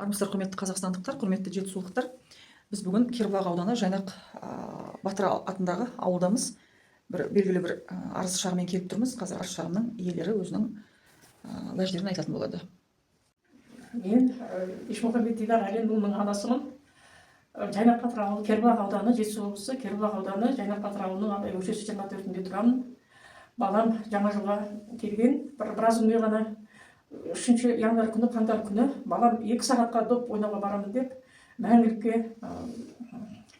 Армысыздар, құрметті қазақстандықтар, құрметті жетісулықтар. Біз бүгін Кербұлақ ауданы Жайнақ Батыр атындағы ауылдамыз. Белгілі бір арыз шағыммен келіп тұрмыз. Қазір арыз шағымның иелері өзінің уәждерін айтатын болады. Мен Ешмұхамбет Дидар Әленұлының анасымын. Жайнақ Батыр ауылы, Кербұлақ ауданы, Жетісу облысы, Кербұлақ ауданы, Жайнақ Батыр ауылының Абай көшесі 24-інде тұрамын. Балам жаңа жылға келген, біраз күнде ғана 3 январь күні, қаңтар күні балам 2 сағатқа доп ойнауға барамын деп мәңгілікке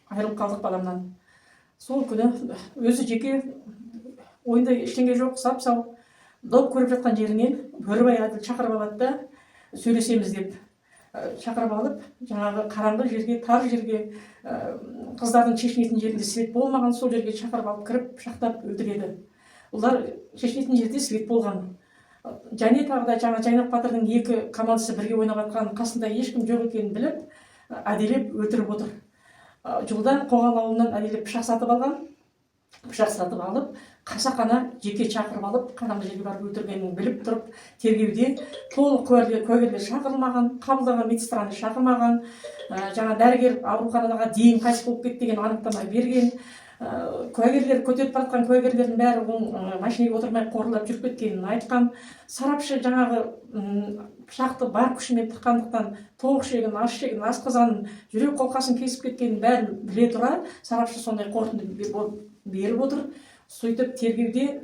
айырылып қалдық баламнан. Сол күні өзі жеке ойында ештеңе жоқ, сап-сау доп көріп жатқан жерінен Бөрібай Әділ шақырып алады да сөйлесеміз деп шақырып алып, жаңағы қараңғы жерге, тар жерге, қыздардың шешінетін жерінде свет болмаған сол жерге шақырып алып кіріп пышақтап өлтіреді. Олар шешінетін жерде свет болған. Және тағы да жаңа Жайнақ Батырдың 2 командасы бірге ойнап жатқан, қасында ешкім жоқ екенін біліп, әделеп өлтіріп отыр. Жолда Қоғал ауылынан әделеп пышақ сатып алған. Пышақ сатып алып, қасақана жеке шақырып алып, қараңғы жерге барып өлтіргенін біліп тұрып, тергеуде толық куәгерлер шақырылмаған, қабылдаған медсестраны шақырмаған, жаңа дәрігер ауруханаға дейін қайтыс болып кетті деген анықтама берген. Куәгерлер, көтеріп баратқан куәгерлердің бәрі машинеге отырмай қорылап жүріп кеткенін айтқан. Сарапшы жаңағы пышақты бар күшімен тыққандықтан тоқ ішегін, аш ішегін, асқазанын, жүрек қолқасын кесіп кеткенін бәрін біле тұра, сарапшы сондай қорытынды беріп отыр. Сөйтіп тергеуде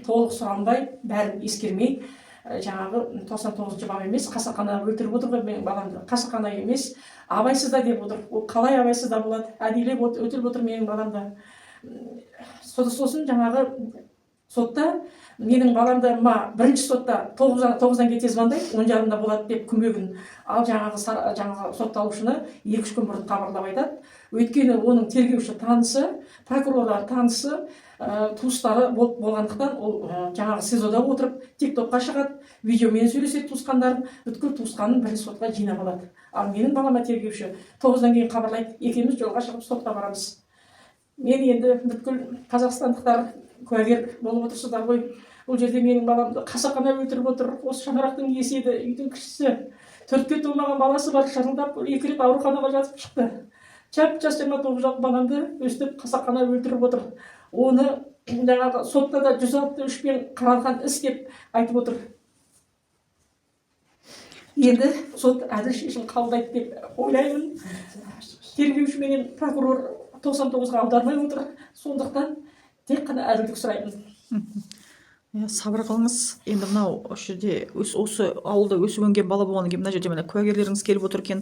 толық сұралмай, бәрін ескермей, жаңағы 99 бап емес, қасақана өлтіріп отыр ғой, мен баламды қасақана емес, абайсызда деп отыр. Ол қалай абайсызда болады? Әдейілеп өлтіріп отыр менің баламды. Сосын жаңағы сотта менің баламды бірінші сотта 9-дан кете звондайды, 10:30-да болады деп күмбегін. Ал жаңағы сотталушыны 2-3 күн бұрын хабарлап айтады. Өйткені оның тергеуші танысы, прокурорлар танысы, туыстары болғандықтан ол жаңағы СИЗОда отырып, тиктокқа шығады, видеомен сөйлеседі туысқандарын, бүткіл туысқанын бірінші сотқа жинап алады. Ал менің балама тергеуші 9-дан кейін хабарлайды, екеуміз жолға шығып сотқа барамыз. Мен енді бүткіл қазақстандықтар куәгер болып отырсыздар ғой. Бұл жерде менің баламды қасақана өлтіріп отыр. Осы шаңырақтың иесі еді, үйдің кішісі. 4-ке толмаған баласы бар, шарылдап 2 рет ауруханаға жатып шықты. Жап-жас 29 жас баламды өстіп қасақана өлтіріп отыр. Оны жаңағы сотта да 163-пен қаралған іс деп айтып отыр. Енді сот әділ шешім қабылдайды деп ойлаймын. Тергеуші менен прокурор 99-ға аудармай отыр. Сондықтан тек қана әділдік сұраймын. Сабыр қылыңыз. Енді мынау осы ауылда өсіп өнген бала болғаннан кейін мына жерде мына куәгерлеріңіз келіп отыр екен.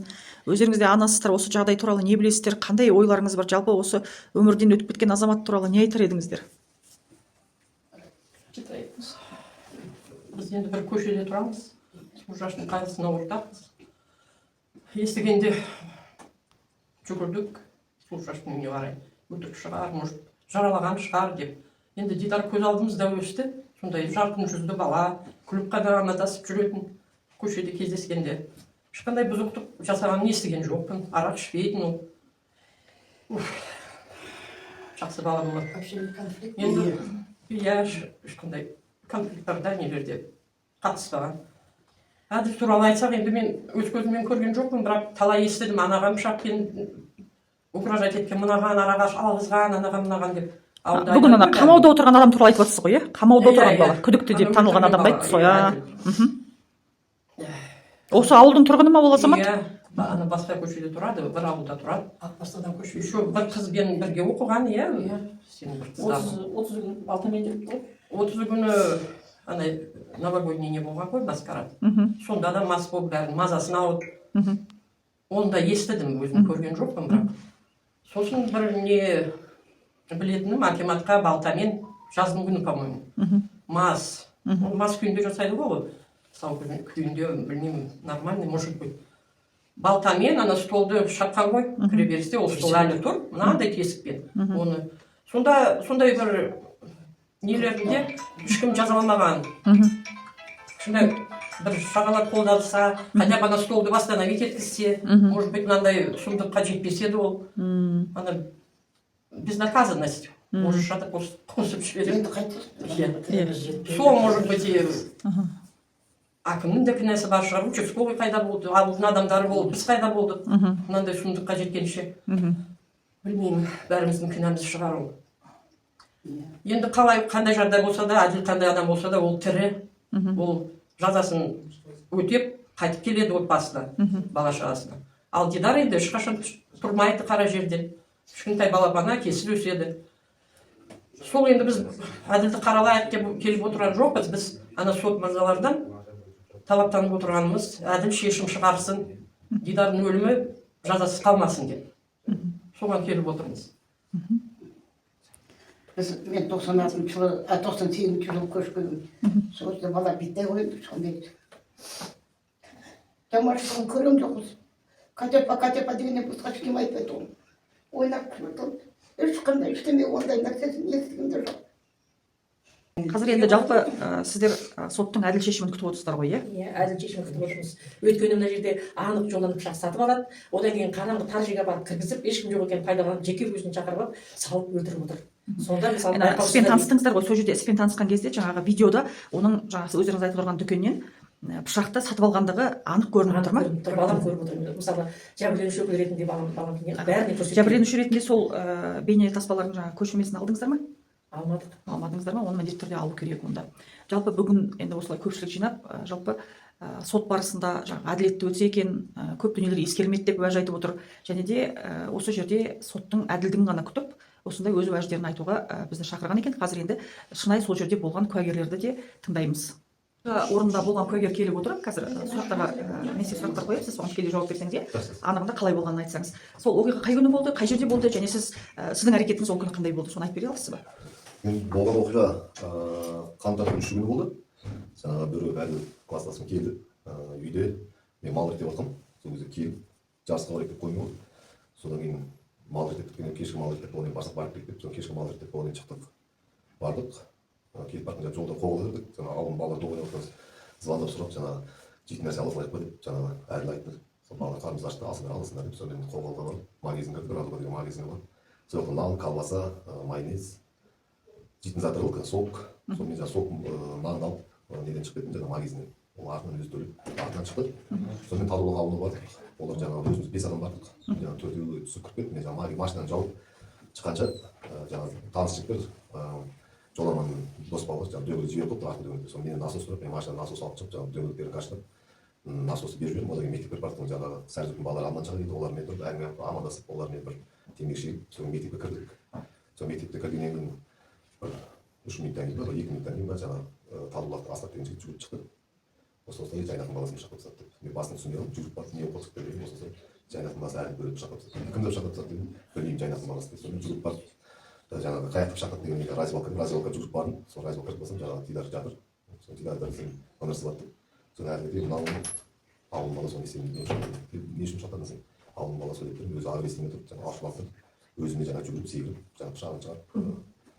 Өздеріңізде анасыздар, осы жағдай туралы не білесіздер? Қандай ойларыңыз бар? Жалпы осы өмірден өтіп кеткен азамат туралы не айтар едіңіздер? Біз енді бір көшеде тұрамыз. Ужаштың қайғысына ортақпыз. Естігенде жүгірдік. Ужаштың үйіне қарай. Өтірік шығар, может, жаралаған шығар деп. Енді Дидар көз алдымызда өсті. Сондай жарқын жүзді бала, күліп қана амандасып жүретін көшеде кездескенде. Ешқандай бұзықтық жасағанын естіген жоқпын. Арақ ішпейтін ол. Жақсы бала болады. Енді ешқандай конфликттарда нелерде қатыспаған. Әділ туралы айтсақ, енді мен өз көзіммен көрген жоқпын, бірақ талай естідім. Анаған пышақпен угрожать еткен, мынаған араға алғызған, анаған мынаған деп. Бүгін ана қамауда отырған адам туралы айтып отырсыз ғой, иә? Қамауда отырған бала, күдікті деп танылған адамды айтты ғой, Осы ауылдың тұрғыны ма ол азамат? Иә, ана басқа көшеде тұрады, бір ауылда тұрады. Атбастан көше. Еще бір қызбен бірге оқыған, иә? Сенің бір қыздарың. 30 күн балтамен жүріп қой. 30 күні ана новогодний не болған ғой, маскарад. Сонда да мас болып бәрін мазасын алып. Оны да естідім, өзім көрген жоқпын, бірақ. Сосын бір не білетінім, акиматқа балтамен жаздың күні, по-моему. Мас. Мас күйінде жасайды ғой. Сау күйінде, білмеймін, нормальный, может быть. Балтамен ана столды шапқан ғой, кіреберісте, ол стол әлі тұр, мынандай тесікпен. Сондай бір нелерінде ешкім жазаламаған. Шындай бір шағалап қолданса, хотя бы ана столды восстановить еткізсе, может быть, мынандай сұмдыққа жетпесе еді ол. Ана безнаказанность. Может, жатып қосып жібереді. Сол, может быть, әкімнің де кінәсі бар шығар, участковый қайда болды, ауылдың адамдары болды, біз қайда болдық, мынандай сұмдыққа жеткенше. Білмеймін, бәріміздің кінәміз шығар ол. Енді қалай, қандай жағдай болса да, әділ қандай адам болса да, ол тірі, ол жазасын өтеп, қайтып келеді отбасына, бала шағасына. Ал Дидар енді ешқашан тұрмайды қара жерде. Кішкентай балапан кесіл өседі. Сол енді біз әділді қаралайық деп келіп отырған жоқпыз. Біз ана сот мырзалардан талаптанып отырғанымыз әділ шешім шығарсын, Дидардың өлімі жазасыз қалмасын деп. Соған келіп отырмыз. Мен 96 жылы, 98 жылы көшкенмін. Сол кезде бала битте қойды, сондай. Тамашасын көрем жоқпыз. Катепа дегеннен басқа ешкім айтпайды ол. Ойнап жүрді. Ешқандай ештеме ондай нәрсесін естіген де жоқ. Қазір енді жалпы сіздер соттың әділ шешімін күтіп отырсыздар ғой, иә? Иә, әділ шешім күтіп отырмыз. Өйткені мына жерде анық жолдан пышақ сатып алады, одан кейін қараңғы тар жерге барып кіргізіп, ешкім жоқ екенін пайдаланып, жеке өзін шақырып алып, салып өлтіріп отыр. Сонда мысалы іспен таныстыңыздар ғой, сол жерде іспен танысқан кезде жаңағы видеода оның жаңағы өздеріңіз айтып отырған дүкеннен пышақты сатып алғандығы анық көрініп тұр ма? Балам көріп отыр. Мысалы, жәбірленуші өкілі ретінде балам бәріне көрсетті. Жәбірленуші ретінде сол бейне таспалардың жаңағы көшірмесін алдыңыздар ма? Алмадыңыздар ма? Оны міндетті түрде алу керек онда. Жалпы бүгін енді осылай көпшілік жинап, жалпы сот барысында жаңағы әділетті өтсе екен, көп дүниелер ескерілмеді деп уәж айтып отыр. Және де осы жерде соттың әділдігін ғана күтіп, осындай өз уәждерін айтуға бізді шақырған екен. Қазір енді шынайы сол жерде болған куәгерлерді де тыңдаймыз. Орында болған куәгер келіп отыр. Қазір сұрақтарға мен сұрақтар қояйын, сіз соған тікелей жауап берсеңіз, анығында қалай болғанын айтсаңыз. Сол оқиға қай күні болды, қай жерде болды, және сіздің әрекетіңіз ол күні қандай болды, соны айтып бере аласыз ба? Болған оқиға қаңтардың 3 күні болды. Жаңағы бір әлі класстасым келді. Үйде мен мал реттеп жатқанмын. Сол кезде келіп жарысқа барайық деп қоймай болды. Содан кейін мал реттеп біткеннен кешкі мал реттеп болғаннан басқа барып кетіп, содан кешкі мал реттеп болғаннан шықтық. Бардық. Келіп бардық, жолда қоғылдырдық. Жаңағы ауылдың балалары ойнап отырмыз. Звондап сұрап, жаңағы жейтін нәрсе ала салайық па деп, жаңағы әділ айтты. Сол балалар қарнымыз ашты, алсыңдар деп, сонымен қоғылға барып, магазинге кірдік, Радуга деген магазинге барып. Сол жақта нан, колбаса, майонез, жейтін заттар, сок. Сонымен жаңағы сок нан алып, неден шығып кеттім, жаңағы магазиннен. Ол артынан өзі төлеп, артынан шықты. Сонымен Талдықорған ауылына бардық. Олар жаңағы өзіміз 5 адам бардық. Жаңағы 4-еуі түсіп кіріп кетті. Мен жаңағы машинаны жауып шыққанша жаңағы таныс жігіттер жоламан дос балалар жаңағы дөңгелек жіберіп қойыпты артын дөңгелекте. Соны менен насос сұрап, мен машинадан насос алып шығып, жаңағы дөңгелектерін қашырып, насосты беріп жібердім. Одан кейін мектепке бардық. Жаңағы сәрсенбі балалар алдынан шыға келді. Олармен тұрып әңгіме амандасып, олармен бір темекі шегіп, сосын мектепке кірдік. Сол мектепке кіргеннен кейін бір 3 минуттан кейін ба, 2 минуттан кейін ба жаңағы Талдыбұлақтан Асқар деген жігіт жүгіріп шықты. Осылай Жайнақтың баласын пышақтап тастады деп. Мен басын түсінбей қалдым, жүгіріп барып не болып қалдық деп. Осылай Жайнақтың баласы әлі бөліп пышақтап тастады. Кімді пышақтап тастады дедім, білмеймін, Жайнақтың баласы деп. Сонымен жүгіріп барып жаңағы қаяқты пышақтады деген развилка жүгіріп бардым. Сол развилка кіріп барсам жаңағы Дидар жатыр. Сол Дидар сен номер сылады деп. Соны әлі деп мынау ауылдың баласы оны естемейді. Не үшін пышақтадың сен? Ауылдың баласы деп тұрып, өзі агрессивный тұрып, жаңағы ашуланып тұрып, өзіме жаңағы жүгіріп секіріп, жаңағы пышағын шығарып,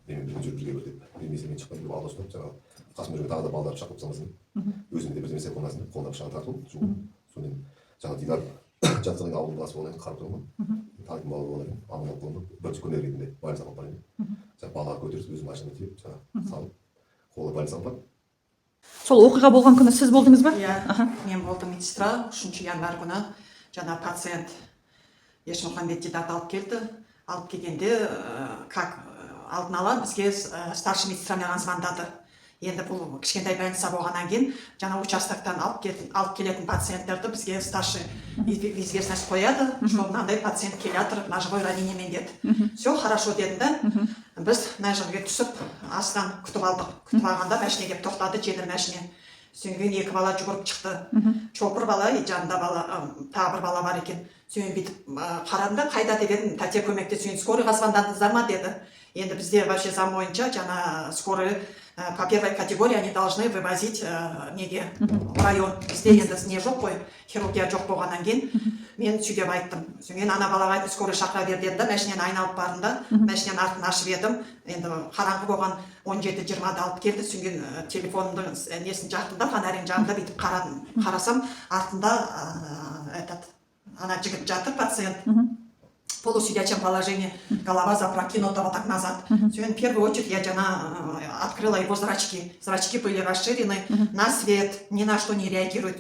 менімен бірге жүріп жүре бер деп. Бермесе мен шықпай жүріп алда ұстап, жаңағы қасымда жүрген тағы да балалар пышақ тапсамасын деп. Өзіме де бірдеңе істеп қоймасын деп, қолына пышағын тартып жуып. Сонымен жаңағы Дидар жатса кейін ауылдың баласы болғаннан кейін қарап тұрмын. Танитын бала болғаннан кейін аман алып қойдым. Бірінші көмек ретінде больницаға алып барайын деп. Жаңағы балалар көтеріп өзім машинаға тиеп, жаңағы салып, қолы больницаға апарып. Сол оқиға болған күні сіз болдыңыз ба? Иә, мен болдым медсестра. 3 январь күні жаңа пациент Ешмұхамбет Дидарды алып келді. Алып келгенде, как алдын ала бізге старший медсестрамен звондады. Енді бұл кішкентай больница болғаннан кейін жаңа участоктан алып келетін пациенттерді бізге старший известность қояды, что мынандай пациент келатыр, ножевой ранениемен деді. Все хорошо дедім да. Біз мына жерге түсіп, астынан күтіп алдық. Күтіп алғанда машина келіп тоқтады, жеңіл машина. Содан кейін 2 бала жүгіріп шықты. Чопыр бала, жанында бала, тағы бір бала бар екен. Содан бүйтіп қарадым да, қайда деп едім, тәте көмектесіп, скорыйға звондадыңыздар ма деді. Енді бізде вообще заң бойынша жаңа скорый по первой категории они должны вывозить неге в район. Бізде енді не жоқ қой, хирургия жоқ болғаннан кейін мен сөйтіп айттым. Содан кейін ана балаға айтып скорый шақыра бер дедім да, машинаны айналып бардым да, машинаның артын ашып едім. Енді қараңғы болған 17:20-да алып келді. Содан кейін телефонымның несін жақтым да, фонарин жағында бүйтіп қарасам, артында ана жігіт жатыр, пациент. полусидячем положении, голова запрокинута вот так назад. Все, в первую очередь я открыла его зрачки. Зрачки были расширены на свет, ни на что не реагирует.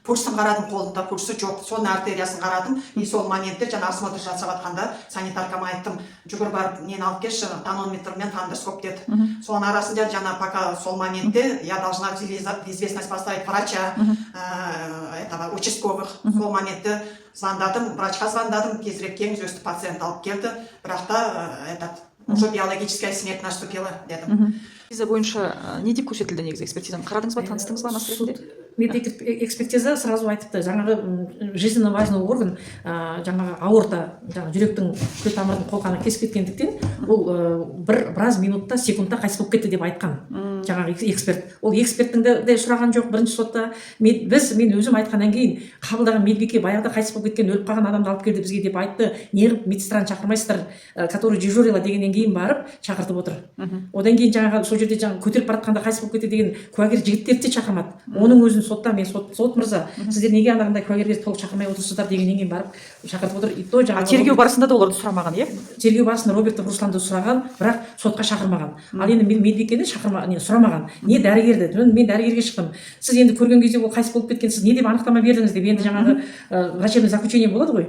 Пульсын қарадым, қолында пульсы жоқ, соның артериясын қарадым. И сол моментте жаңа осмотр жасап жатқанда санитаркама айттым, жүгір барып нені алып келші, тонометрмен фондоскоп деді. Соның арасында жаңа пока сол моментте я должна в известность поставить врача, этого участковых. Сол моментте звондадым, врачқа звондадым, тезірек келіңіз, өсті пациент алып келді, бірақ та уже биологическая смерть наступила дедім. Экспертиза бойынша не деп көрсетілді негізі экспертизаны қарадыңыз ба, таныстыңыз ба анасы ретінде? Медэкспертиза сразу айтыпты, жаңағы жизненно важный орган, жаңағы аорта, жаңағы жүректің күре тамырдың қолқаны кесіп кеткендіктен ол біраз минутта, секундта қайтыс болып кетті деп айтқан жаңағы эксперт. Ол эксперттің де сұраған жоқ бірінші сотта. Мен өзім айтқаннан кейін қабылдаған медбике баяғыда қайтыс болып кеткен, өліп қалған адамды алып келді бізге деп айтты. Неғып медсестраны шақырмайсыздар, который дежурила дегеннен кейін барып шақыртып отыр. Одан кейін жаңағы сол жерде жаңағы көтеріп бара жатқанда қайтыс болып кетті деген куәгер жігіттерді де шақырмады. Оның өзін сотта мен сот мырза, сіздер неге анағындай куәгерлерді толық шақырмай отырсыздар дегеннен кейін барып шақыртып отыр. И то жаңағы тергеу барысында да оларды сұрамаған, иә? Тергеу барысында Робертов Русланды сұраған, бірақ сотқа шақырмаған. Ал енді медбикені сұрамаған. Не дәрігерді? Мен дәрігерге шықтым. Сіз енді көрген кезде ол қайтыс болып кеткен, сіз не деп анықтама бердіңіз деп енді жаңағы врачебный заключение болады ғой.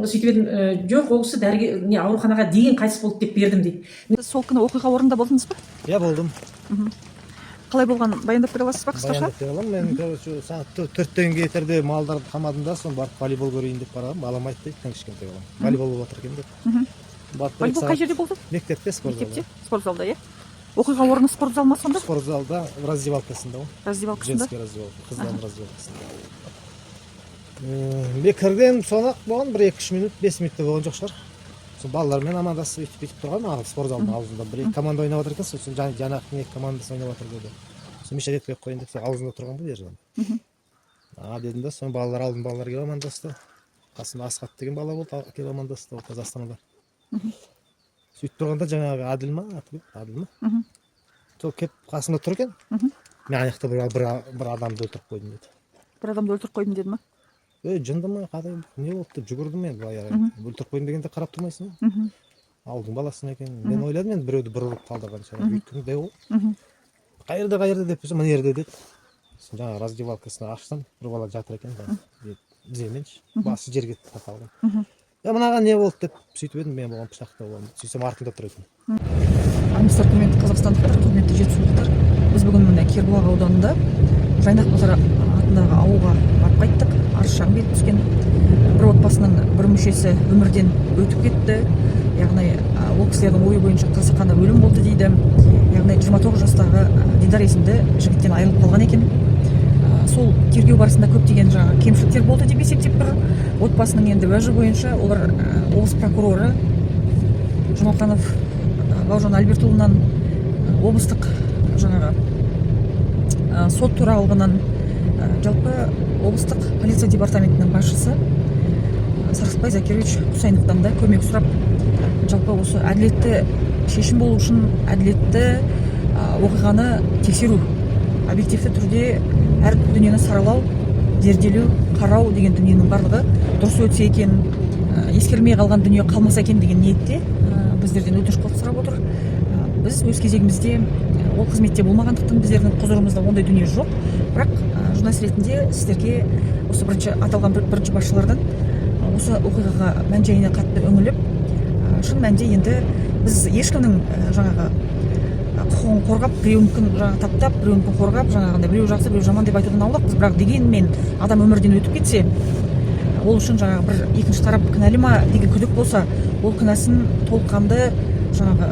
Сөйтіп едім, жоқ, ол кісі дәрігер ауруханаға дейін қайтыс болды деп бердім дейді. Сіз сол күні оқиға орнында болдыңыз ба? Иә, болдым. Қалай болған баяндап бере аласыз ба қысқаша? Баяндап бере аламын. Мен сағат 4-тен кетерде малдарды қамадым да, соны барып волейбол көрейін деп барамын. Балам айтты, ертең кішкентай балам. Волейбол болып жатыр екен деп. Волейбол қай жерде болды? Мектепте, спортзалда. Мектепте, спортзалда, иә? Оқиға орны спортзал ма сонда? Спортзалда, раздевалкасында ғой. Раздевалкасында? Женский раздевалка, қыздан раздевалкасында. Мен кірген соны болған 1-2 минут, 5 минутта болған жоқ шығар. Сол балалармен амандасып өйтіп тұрған, спортзалдың аузында бір команда ойнап жатыр екен, сосын жаңағы не командасы ойнап жатыр деді. Сосын мешать етпей қойын деп аузында тұрған ғой ержан. Дедім да, соны балалар алдым, балалар келіп амандасты. Қасымда Асқат деген бала болды, келіп амандасты, Қазақстанға. Сөйтіп тұрғанда жаңағы Адил ма? Сол келіп қасымда тұр екен. Мен аяқта бір адамды өлтіріп қойдым деді. Бір адамды өлтіріп қойдым деді ма? Жынды ма, қадай, не болды деп жүгірдім мен, өлтіріп қойдым дегенде қарап тұрмайсың. Ауылдың баласына екен. Мен ойладым, мен біреуді бір ұрып қалдырған шығар. Өйткені дәу ғой. Қайырда деп мына жерде деді. Жаңағы раздевалкасына ашсам, бір бала жатыр екен. Тіземенші, басы жерге тақалған. Мынаған не болды деп сөйтіп едім, мен болған пышақта болған. Сөйтсем артында тұр екен. Армысыздар, құрметті қазақстандықтар, құрметті жетісулықтар. Біз бүгін мына Кербұлақ ауданында Жайнақ Базар атындағы ауылға барып қайттық. Арыз шағым келіп түскен. Бір отбасының бір мүшесі өмірден өтіп кетті. Яғни ол кісілердің ойы бойынша қасақана өлім болды дейді. Яғни 29 жастағы Дидар есімді жігіттен айырылып қалған екен. Сол тергеу барысында көптеген жаңағы кемшіліктер болды деп есептеп тұр. Отбасының енді уәжі бойынша олар облыс прокуроры Жұмақанов Бауыржан Альбертұлынан облыстық жаңағы сот төрағалығынан жалпы облыстық полиция департаментінің басшысы Сарқытбай Закирович Құсайыновтан да көмек сұрап, жалпы осы әділетті шешім болу үшін әділетті оқиғаны тексеру, объективті түрде әр дүниені саралау, зерделеу, қарау деген дүниенің барлығы дұрыс өтсе екен, ескерілмей қалған дүние қалмаса екен деген ниетте біздерден өтініш сұрап отыр. Біз өз кезегімізде ол қызметте болмағандықтан біздердің құзырымызда ондай дүние жоқ. Бірақ журналист ретінде сіздерге осы аталған бірінші басшылардан осы оқиғаға мән-жайына қатты үңіліп, шын мәнінде енді біз ешкімнің жаңағы құқығын қорғап, біреуінікін жаңағы таптап, біреуінікін қорғап, жаңағындай біреу жақсы, біреу жаман деп айтудан аулақпыз. Бірақ дегенмен адам өмірден өтіп кетсе, ол үшін жаңағы бір екінші тарап кінәлі ма деген күдік болса, ол кінәсін толыққанды жаңағы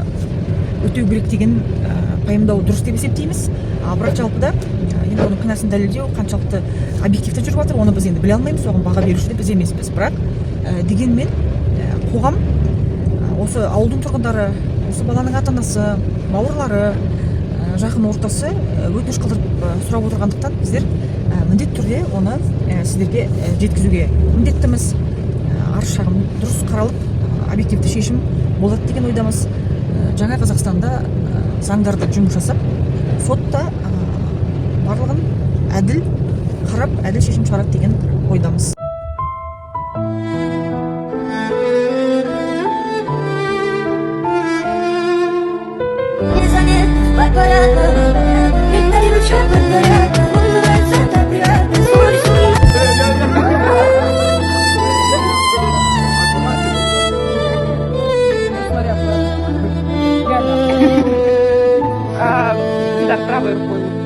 өтеу керек деген пайымдау дұрыс деп есептейміз. Бірақ жалпыда енді оның кінәсін дәлелдеу қаншалықты объективті жүріп жатыр, оны біз енді біле алмаймыз, оған баға беруші де біз емеспіз. Бірақ дегенмен қоғам, осы ауылдың тұрғындары, осы баланың ата-анасы, бауырлары, жақын ортасы өтініш қалдырып сұрап отырғандықтан біздер міндетті түрде оны сіздерге жеткізуге міндеттіміз. Арыз шағым дұрыс қаралып, объективті шешім болады деген ойдамыз. Жаңа Қазақстанда заңдарды жұмыс жасап, сотта барлығын әділ қарап, әділ шешім шығарады деген ойдамыз. беріп қойдым